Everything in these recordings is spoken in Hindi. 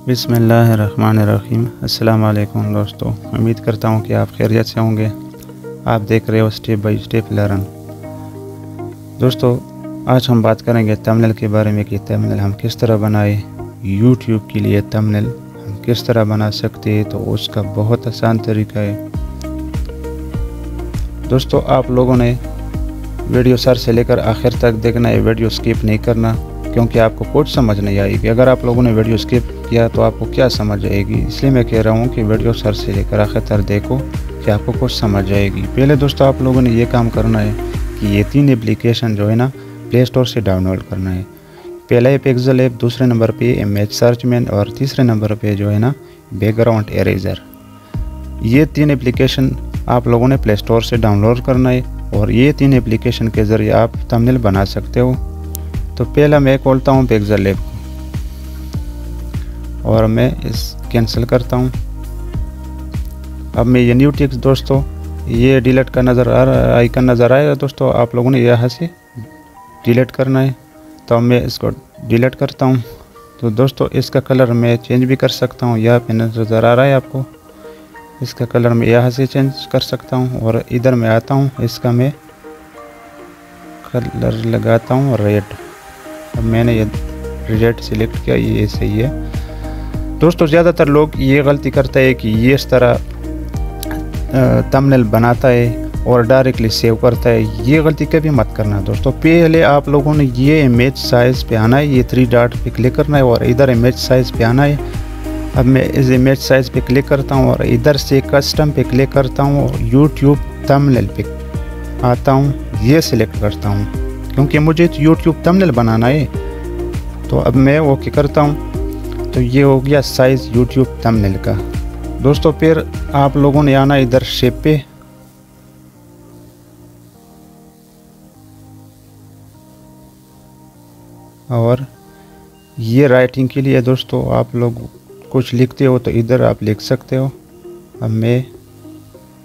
बिस्मिल्लाहिर्रहमानिर्रहीम। अस्सलाम वालेकुम दोस्तों, उम्मीद करता हूँ कि आप खैरियत से होंगे। आप देख रहे हो स्टेप बाय स्टेप लर्न। दोस्तों, आज हम बात करेंगे थंबनेल के बारे में कि थंबनेल हम किस तरह बनाए। यूट्यूब के लिए थंबनेल हम किस तरह बना सकते हैं, तो उसका बहुत आसान तरीका है। दोस्तों, आप लोगों ने वीडियो सर से लेकर आखिर तक देखना है, वीडियो स्किप नहीं करना, क्योंकि आपको कुछ समझ नहीं आएगी। अगर आप लोगों ने वीडियो स्किप किया तो आपको क्या समझ आएगी। इसलिए मैं कह रहा हूँ कि वीडियो सर से लेकर आखिर तक देखो कि आपको कुछ समझ आएगी। पहले दोस्तों, आप लोगों ने ये काम करना है कि ये 3 एप्लीकेशन जो है ना, प्ले स्टोर से डाउनलोड करना है। पहला है पिक्सल ऐप, दूसरे नंबर पे इमेज सर्च मैन और तीसरे नंबर पे जो है ना बैकग्राउंड इरेजर। ये 3 एप्लीकेशन आप लोगों ने प्ले स्टोर से डाउनलोड करना है और ये 3 एप्लीकेशन के ज़रिए आप थंबनेल बना सकते हो। तो पहला मैं खोलता हूँ पिक्सल ऐप और मैं इस कैंसिल करता हूँ। अब मैं ये न्यू टेक्स्ट दोस्तों, ये डिलीट का नज़र आ रहा आइकन नज़र आएगा दोस्तों, आप लोगों ने यहाँ से डिलीट करना है। तो मैं इसको डिलीट करता हूँ। तो दोस्तों, इसका कलर मैं चेंज भी कर सकता हूँ, यहाँ पे नज़र आ रहा है आपको। इसका कलर मैं यहाँ से चेंज कर सकता हूँ और इधर मैं आता हूँ, इसका मैं कलर लगाता हूँ रेड। अब मैंने ये रेड सिलेक्ट किया, ये सही है। दोस्तों, ज़्यादातर लोग ये गलती करते हैं कि ये इस तरह थंबनेल बनाता है और डायरेक्टली सेव करता है। ये गलती कभी मत करना दोस्तों। पहले आप लोगों ने ये इमेज साइज़ पे आना है, ये 3 डॉट पे क्लिक करना है और इधर इमेज साइज़ पे आना है। अब मैं इस इमेज साइज़ पे क्लिक करता हूँ और इधर से कस्टम पे क्लिक करता हूँ और यूट्यूब थंबनेल पे आता हूँ, ये सिलेक्ट करता हूँ, क्योंकि मुझे यूट्यूब थंबनेल बनाना है। तो अब मैं ओके करता हूँ। तो ये हो गया साइज़ यूट्यूब थंबनेल का। दोस्तों, फिर आप लोगों ने आना इधर शेप पे और ये राइटिंग के लिए दोस्तों, आप लोग कुछ लिखते हो तो इधर आप लिख सकते हो। अब मैं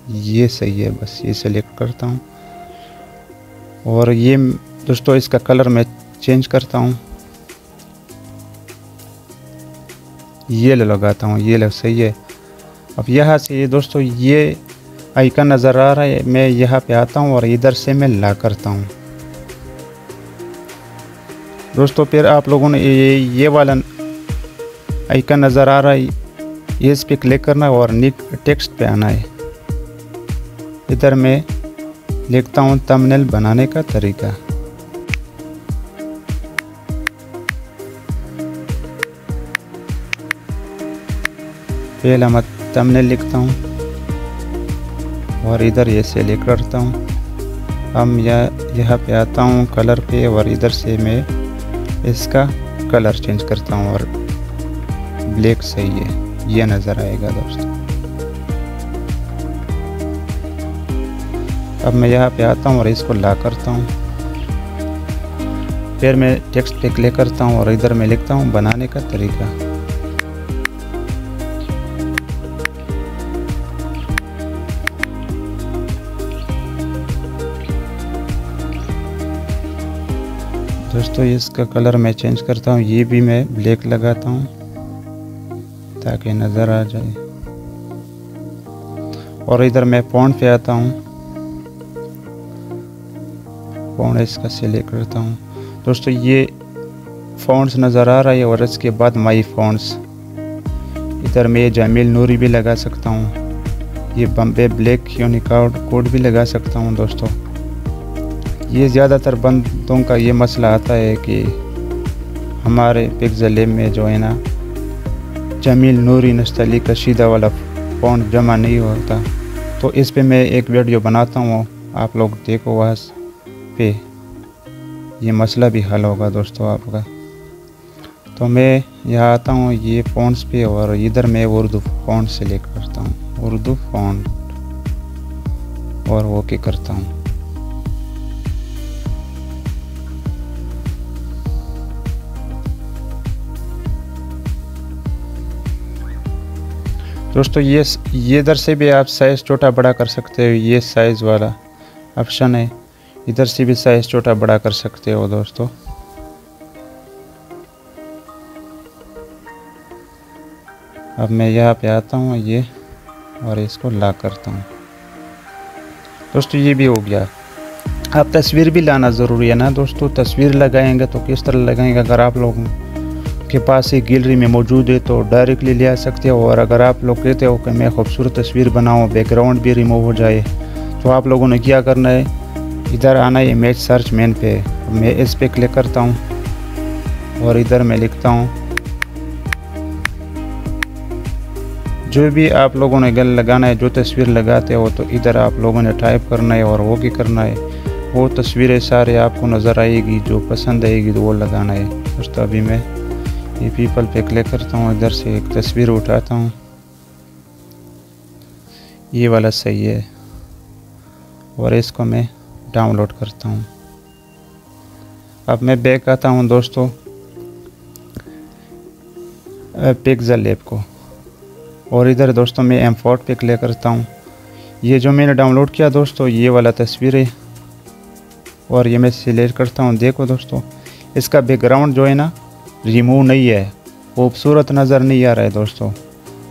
ये सही है, बस ये सेलेक्ट करता हूँ और ये दोस्तों इसका कलर मैं चेंज करता हूँ, ये लगाता हूँ, ये सही है। अब यहाँ से दोस्तों ये आइकन नज़र आ रहा है, मैं यहाँ पे आता हूँ और इधर से मैं ला करता हूँ। दोस्तों, फिर आप लोगों ने ये वाला आइकन नज़र आ रहा है, ये इस पर क्लिक करना है और टेक्स्ट पे आना है। इधर मैं लिखता हूँ थंबनेल बनाने का तरीका। पहला मैं थंबनेल लिखता हूँ और इधर ये सेलेक्ट करता हूँ। हम यहाँ पे आता हूँ कलर पे और इधर से मैं इसका कलर चेंज करता हूँ और ब्लैक सही है, ये नज़र आएगा दोस्तों। अब मैं यहाँ पे आता हूँ और इसको ला करता हूँ। फिर मैं टेक्स्ट पे क्लिक करता हूँ और इधर मैं लिखता हूँ बनाने का तरीका। दोस्तों, इसका कलर मैं चेंज करता हूँ, ये भी मैं ब्लैक लगाता हूँ ताकि नज़र आ जाए। और इधर मैं फ़ॉन्ट पे आता हूँ, फ़ॉन्ट इसका सिलेक्ट करता हूँ। दोस्तों, ये फ़ॉन्ट्स नज़र आ रहा है और इसके बाद माई फ़ॉन्ट्स, इधर मैं जमील नूरी भी लगा सकता हूँ, ये बम्बे ब्लैक यूनिकोड कोड भी लगा सकता हूँ। दोस्तों, ये ज़्यादातर बंदों का ये मसला आता है कि हमारे पिक्सल ऐप में जो है ना जमील नूरी नस्तली कशीदा वाला फ़ॉन्ट जमा नहीं होता। तो इस पे मैं एक वीडियो बनाता हूँ, आप लोग देखो, वहाँ पे ये मसला भी हल होगा दोस्तों आपका। तो मैं यहाँ आता हूँ ये फ़ॉन्ट्स पे और इधर मैं उर्दू फ़ॉन्ट सेलेक्ट करता हूँ, उर्दू फ़ॉन्ट, और ओके करता हूँ। दोस्तों, ये इधर से भी आप साइज़ छोटा बड़ा कर सकते हो, ये साइज़ वाला ऑप्शन है, इधर से भी साइज़ छोटा बड़ा कर सकते हो दोस्तों। अब मैं यहाँ पे आता हूँ ये और इसको लॉक करता हूँ। दोस्तों ये भी हो गया। अब तस्वीर भी लाना ज़रूरी है ना दोस्तों। तस्वीर लगाएंगे तो किस तरह लगाएंगे? अगर आप लोगों के पास एक गैलरी में मौजूद है तो डायरेक्टली ले आ सकते हो, और अगर आप लोग कहते हो कि मैं खूबसूरत तस्वीर बनाऊँ, बैकग्राउंड भी रिमूव हो जाए, तो आप लोगों ने क्या करना है, इधर आना है इमेज सर्च मेन पे। मैं इस पे क्लिक करता हूँ और इधर मैं लिखता हूँ जो भी आप लोगों ने गल लगाना है, जो तस्वीर लगाते हो तो इधर आप लोगों ने टाइप करना है और वो भी करना है। वो तस्वीरें सारे आपको नज़र आएगी, जो पसंद आएगी तो वो लगाना है। दोस्तों अभी मैं ये पीपल पे क्लिक करता हूँ, इधर से एक तस्वीर उठाता हूँ, ये वाला सही है, और इसको मैं डाउनलोड करता हूँ। अब मैं बैक आता हूँ दोस्तों पिक्सेल लैब को, और इधर दोस्तों मैं M4 पे क्लिक करता हूँ। ये जो मैंने डाउनलोड किया दोस्तों ये वाला तस्वीर है, और ये मैं सिलेक्ट करता हूँ। देखो दोस्तों इसका बैकग्राउंड जो है ना रिमूव नहीं है, खूबसूरत नज़र नहीं आ रहा है दोस्तों।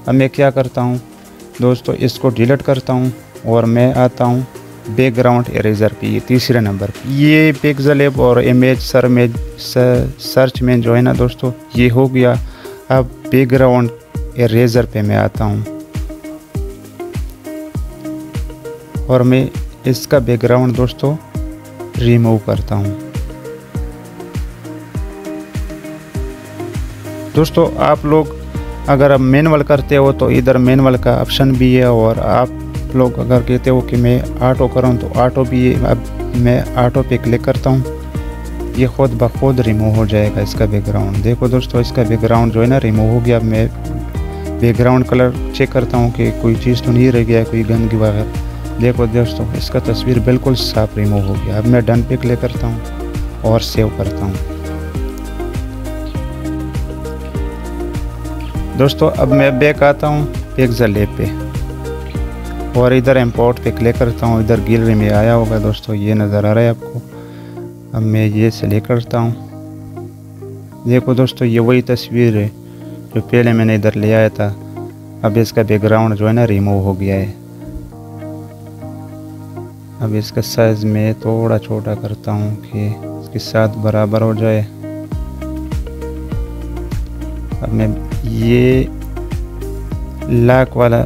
अब मैं क्या करता हूँ दोस्तों, इसको डिलीट करता हूँ और मैं आता हूँ बैकग्राउंड इरेजर पे, ये तीसरे नंबर पे। ये पिक्सेल लैब और इमेज सर्च में जो है ना दोस्तों ये हो गया। अब बैकग्राउंड इरेजर पे मैं आता हूँ और मैं इसका बैकग्राउंड दोस्तों रिमूव करता हूँ। दोस्तों आप लोग अगर अब मैनुअल करते हो तो इधर मैनुअल का ऑप्शन भी है, और आप लोग अगर कहते हो कि मैं ऑटो करूँ तो ऑटो भी है। अब मैं ऑटो पे क्लिक करता हूँ, ये खुद ब खुद रिमूव हो जाएगा इसका बैकग्राउंड। देखो दोस्तों इसका बैकग्राउंड जो है ना रिमूव हो गया। अब मैं बैकग्राउंड कलर चेक करता हूँ कि कोई चीज़ तो नहीं रह गया, कोई गंदगी वगैरह। देखो दोस्तों इसका तस्वीर बिल्कुल साफ रिमूव हो गया। अब मैं डन पे क्लिक करता हूँ और सेव करता हूँ। दोस्तों अब मैं बैक आता हूँ पिक्सेल लैब पे, और इधर इंपोर्ट पे क्लिक करता हूँ। इधर गैलरी में आया होगा दोस्तों, ये नज़र आ रहा है आपको। अब मैं ये सेलेक्ट करता हूँ। देखो दोस्तों ये वही तस्वीर है जो पहले मैंने इधर ले आया था। अब इसका बैकग्राउंड जो है ना रिमूव हो गया है। अब इसका साइज़ मैं थोड़ा छोटा करता हूँ कि इसके साथ बराबर हो जाए। अब मैं ये लॉक वाला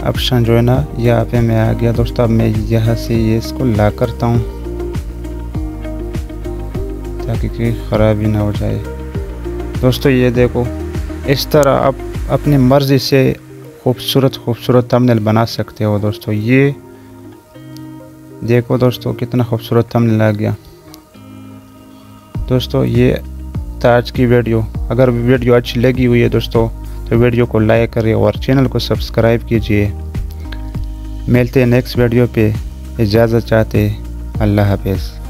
ऑप्शन जो है ना यहाँ पे मैं आ गया दोस्तों। अब मैं यहाँ से ये इसको लॉक करता हूँ ताकि कोई ख़राबी ना हो जाए। दोस्तों ये देखो इस तरह आप अपनी मर्ज़ी से खूबसूरत थंबनेल बना सकते हो दोस्तों। ये देखो दोस्तों कितना खूबसूरत थंबनेल आ गया। दोस्तों ये था आज की वीडियो। अगर वीडियो अच्छी लगी हुई है दोस्तों तो वीडियो को लाइक करें और चैनल को सब्सक्राइब कीजिए। मिलते हैं नेक्स्ट वीडियो पे। इजाज़त चाहते, अल्लाह हाफ़िज़।